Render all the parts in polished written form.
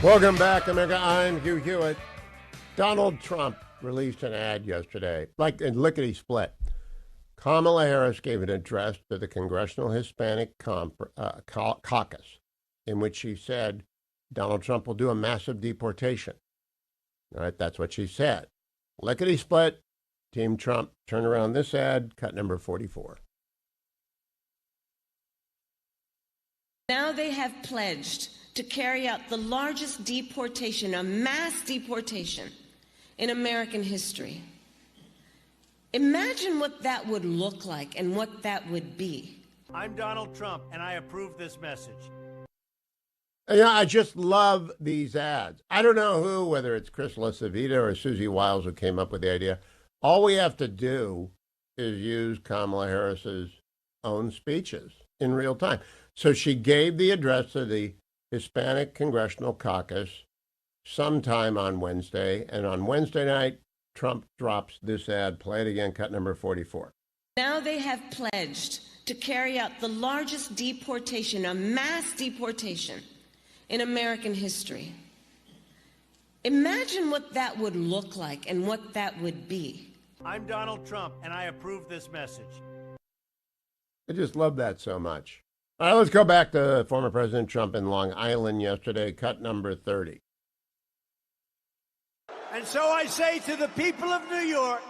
Welcome back, America. I'm Hugh Hewitt. Donald Trump released an ad yesterday, like in lickety split. Kamala Harris gave an address to the Congressional Hispanic Caucus, in which she said Donald Trump will do a massive deportation. All right, that's what she said. Lickety split. Team Trump, turn around this ad, cut number 44. Now they have pledged to carry out the largest deportation, a mass deportation in American history. Imagine what that would look like and what that would be. I'm Donald Trump, and I approve this message. Yeah, I just love these ads. I don't know who, whether it's Chris LaCivita or Susie Wiles who came up with the idea. All we have to do is use Kamala Harris's own speeches in real time. So she gave the address to the Hispanic Congressional Caucus sometime on Wednesday, and on Wednesday night, Trump drops this ad. Play it again, cut number 44. Now they have pledged to carry out the largest deportation, a mass deportation in American history. Imagine what that would look like and what that would be. I'm Donald Trump, and I approve this message. I just love that so much. All right, let's go back to former President Trump in Long Island yesterday, cut number 30. And so I say to the people of New York,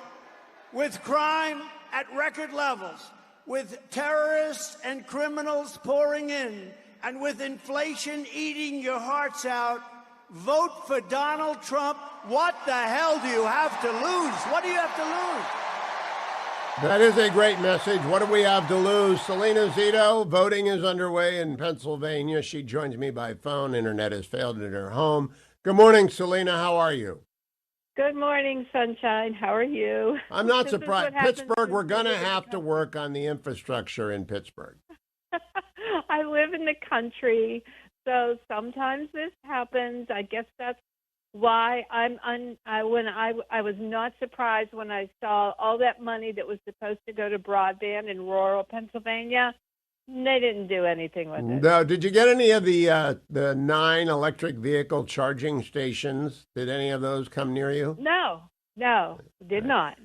with crime at record levels, with terrorists and criminals pouring in, and with inflation eating your hearts out, vote for Donald Trump. What the hell do you have to lose? What do you have to lose? That is a great message. What do we have to lose? Salena, Zito, voting is underway in Pennsylvania. She joins me by phone. Internet has failed at her home. Good morning, Salena. How are you? Good morning, Sunshine. How are you? I'm not surprised. Pittsburgh, we're going to have to work on the infrastructure in Pittsburgh. I live in the country, so sometimes this happens. I guess that's why I was not surprised when I saw all that money that was supposed to go to broadband in rural Pennsylvania. They didn't do anything with it. No, did you get any of the 9 electric vehicle charging stations? Did any of those come near you? No, did not.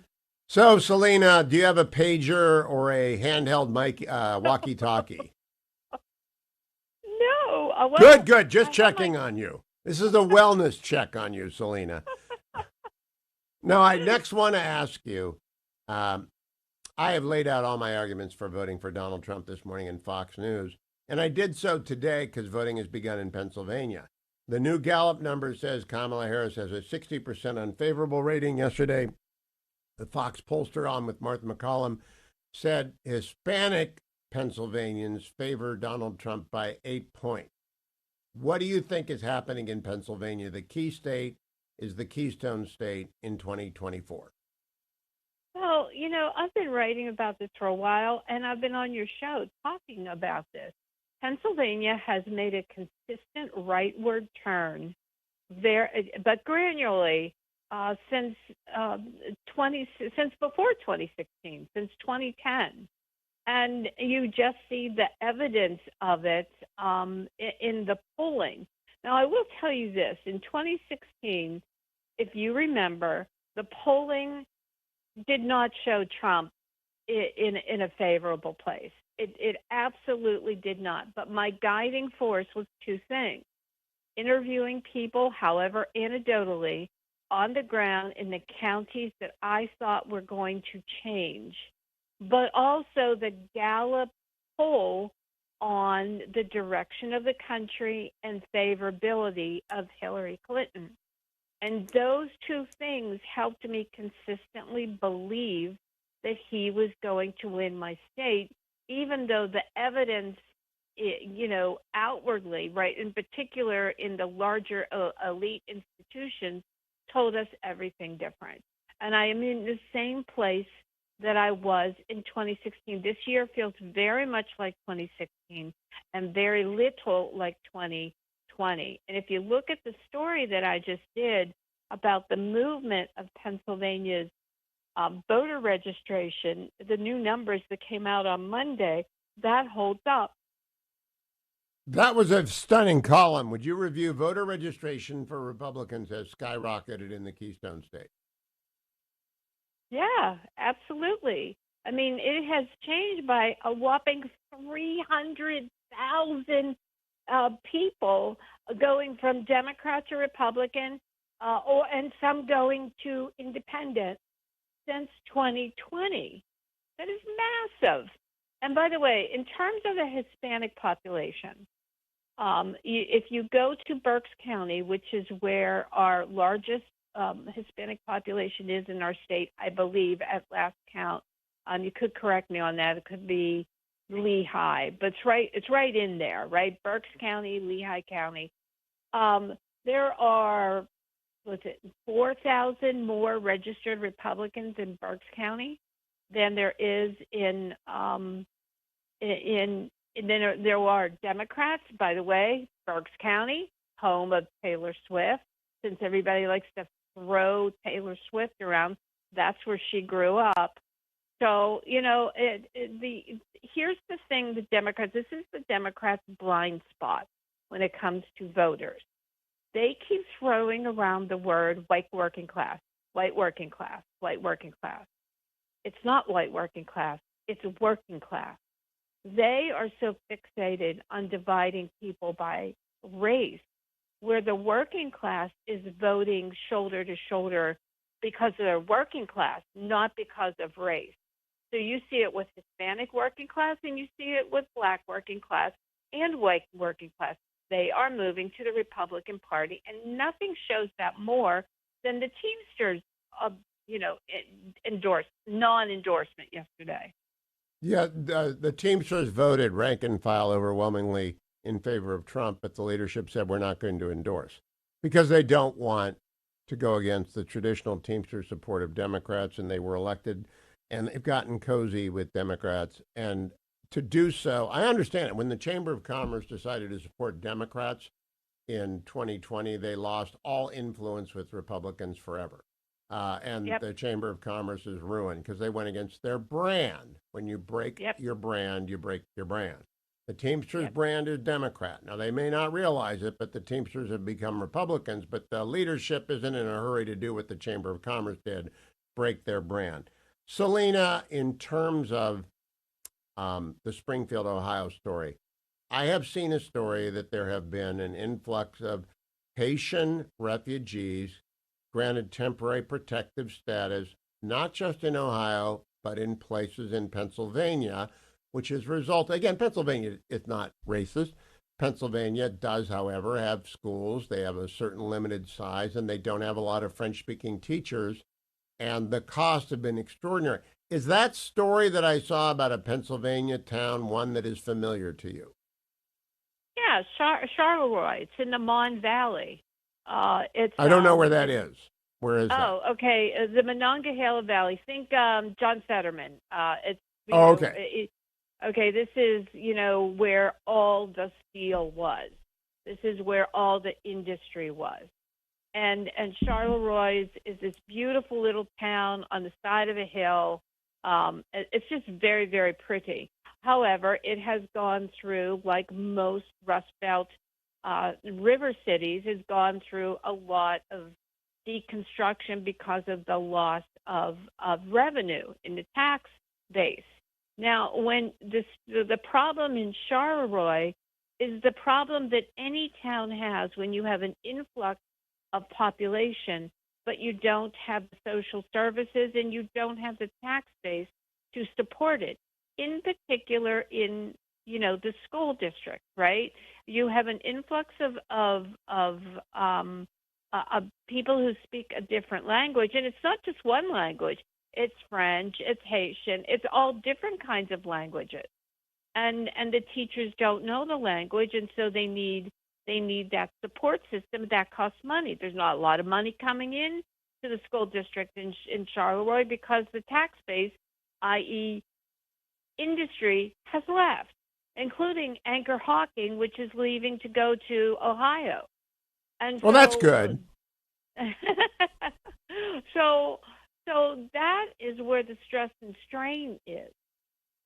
So, Salena, do you have a pager or a handheld mic, walkie-talkie? No. Good. Just checking on you. This is a wellness check on you, Salena. Now, I next want to ask you, I have laid out all my arguments for voting for Donald Trump this morning in Fox News, and I did so today because voting has begun in Pennsylvania. The new Gallup number says Kamala Harris has a 60% unfavorable rating. Yesterday, the Fox pollster on with Martha McCollum said Hispanic Pennsylvanians favor Donald Trump by 8 points. What do you think is happening in Pennsylvania? The key state is the Keystone State in 2024. Well, I've been writing about this for a while, and I've been on your show talking about this. Pennsylvania has made a consistent rightward turn there, but granularly since before 2016, since 2010. And you just see the evidence of it in the polling. Now, I will tell you this. In 2016, if you remember, the polling did not show Trump in a favorable place. It absolutely did not. But my guiding force was 2 things. Interviewing people, however anecdotally, on the ground in the counties that I thought were going to change, but also the Gallup poll on the direction of the country and favorability of Hillary Clinton. And those 2 things helped me consistently believe that he was going to win my state, even though the evidence, outwardly, right, in particular in the larger elite institutions, told us everything different. And I am in the same place that I was in 2016. This year feels very much like 2016 and very little like 2020. And if you look at the story that I just did about the movement of Pennsylvania's voter registration, the new numbers that came out on Monday, that holds up. That was a stunning column. Would you review voter registration for Republicans has skyrocketed in the Keystone State? Yeah, absolutely. I mean, it has changed by a whopping 300,000 people going from Democrat to Republican, and some going to independent since 2020. That is massive. And by the way, in terms of the Hispanic population, if you go to Berks County, which is where our largest Hispanic population is in our state, I believe, at last count, you could correct me on that. It could be Lehigh, but it's right in there, right? Berks County, Lehigh County. There are, 4,000 more registered Republicans in Berks County than there is in there are Democrats, by the way. Berks County, home of Taylor Swift. Since everybody likes to throw Taylor Swift around, that's where she grew up. So, here's the thing, the Democrats, this is the Democrats' blind spot when it comes to voters. They keep throwing around the word white working class, white working class, white working class. It's not white working class, it's working class. They are so fixated on dividing people by race, where the working class is voting shoulder to shoulder because they're working class, not because of race. So you see it with Hispanic working class, and you see it with Black working class and white working class. They are moving to the Republican Party, and nothing shows that more than the Teamsters, non-endorsement yesterday. Yeah, the Teamsters voted rank and file overwhelmingly in favor of Trump, but the leadership said we're not going to endorse because they don't want to go against the traditional Teamster support of Democrats, and they were elected, and they've gotten cozy with Democrats. And to do so, I understand it. When the Chamber of Commerce decided to support Democrats in 2020, they lost all influence with Republicans forever. And the Chamber of Commerce is ruined because they went against their brand. When you break your brand, you break your brand. The Teamsters brand is Democrat. Now, they may not realize it, but the Teamsters have become Republicans, but the leadership isn't in a hurry to do what the Chamber of Commerce did, break their brand. Salena, in terms of the Springfield, Ohio story, I have seen a story that there have been an influx of Haitian refugees granted temporary protective status, not just in Ohio, but in places in Pennsylvania, which has resulted, again, Pennsylvania is not racist. Pennsylvania does, however, have schools. They have a certain limited size, and they don't have a lot of French-speaking teachers, and the costs have been extraordinary. Is that story that I saw about a Pennsylvania town one that is familiar to you? Yeah, Charleroi. It's in the Mon Valley. I don't know where that is. Where is that? Oh, okay. The Monongahela Valley. Think John Fetterman. It's okay. Okay, this is, where all the steel was. This is where all the industry was. And Charleroi is this beautiful little town on the side of a hill. It's just very, very pretty. However, it has gone through, like most Rust Belt river cities, has gone through a lot of deconstruction because of the loss of revenue in the tax base. Now, when the problem in Charleroi is the problem that any town has when you have an influx of population, but you don't have the social services and you don't have the tax base to support it. In particular, in the school district, right? You have an influx of people who speak a different language, and it's not just one language. It's French, it's Haitian, it's all different kinds of languages, and the teachers don't know the language, and so they need that support system that costs money. There's not a lot of money coming in to the school district in Charleroi because the tax base, i.e., industry, has left, including Anchor Hawking, which is leaving to go to Ohio. And well, that's good. So that is where the stress and strain is.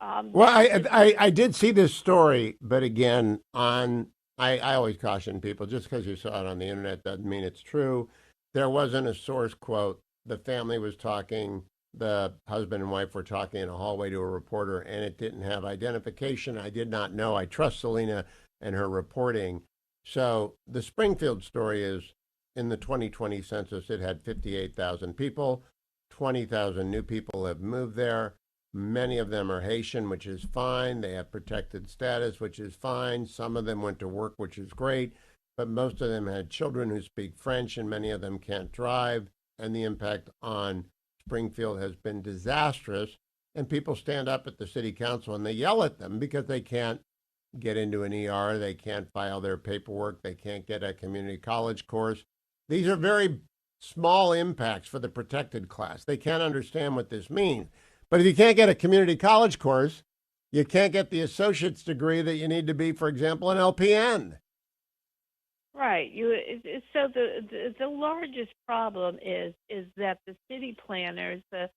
Well, I did see this story, but again, on I always caution people, just because you saw it on the internet doesn't mean it's true. There wasn't a source quote. The family was talking, the husband and wife were talking in a hallway to a reporter, and it didn't have identification. I did not know. I trust Salena and her reporting. So the Springfield story is in the 2020 census, it had 58,000 people. 20,000 new people have moved there. Many of them are Haitian, which is fine. They have protected status, which is fine. Some of them went to work, which is great. But most of them had children who speak French, and many of them can't drive. And the impact on Springfield has been disastrous. And people stand up at the city council and they yell at them because they can't get into an ER, they can't file their paperwork, they can't get a community college course. These are very small impacts for the protected class. They can't understand what this means. But if you can't get a community college course, you can't get the associate's degree that you need to be, for example, an LPN. Right. So the largest problem is that the city planners, the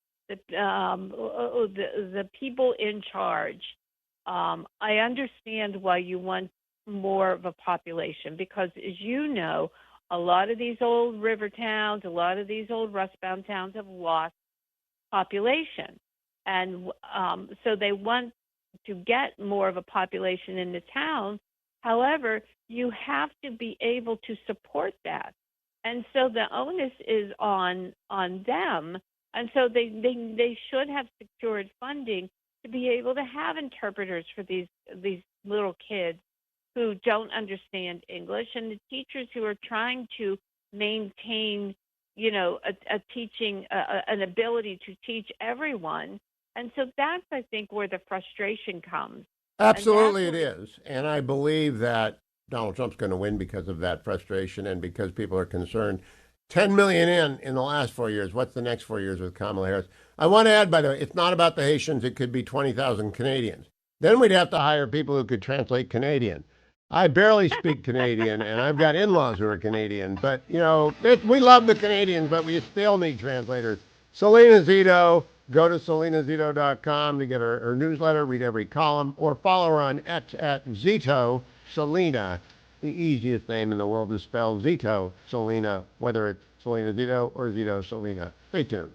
people in charge. I understand why you want more of a population because, as you know, a lot of these old river towns, a lot of these old rustbound towns have lost population, and so they want to get more of a population in the town. However, you have to be able to support that, and so the onus is on them. And so they should have secured funding to be able to have interpreters for these little kids who don't understand English, and the teachers who are trying to maintain, a teaching, an ability to teach everyone. And so that's, I think, where the frustration comes. Absolutely, it is. And I believe that Donald Trump's going to win because of that frustration and because people are concerned. 10 million in the last 4 years. What's the next 4 years with Kamala Harris? I want to add, by the way, it's not about the Haitians. It could be 20,000 Canadians. Then we'd have to hire people who could translate Canadian. I barely speak Canadian, and I've got in-laws who are Canadian. But, we love the Canadians, but we still need translators. Salena Zito, go to salenazito.com to get her newsletter, read every column, or follow her on at Zito Salena. The easiest name in the world to spell Zito Salena, whether it's Salena Zito or Zito Salena. Stay tuned.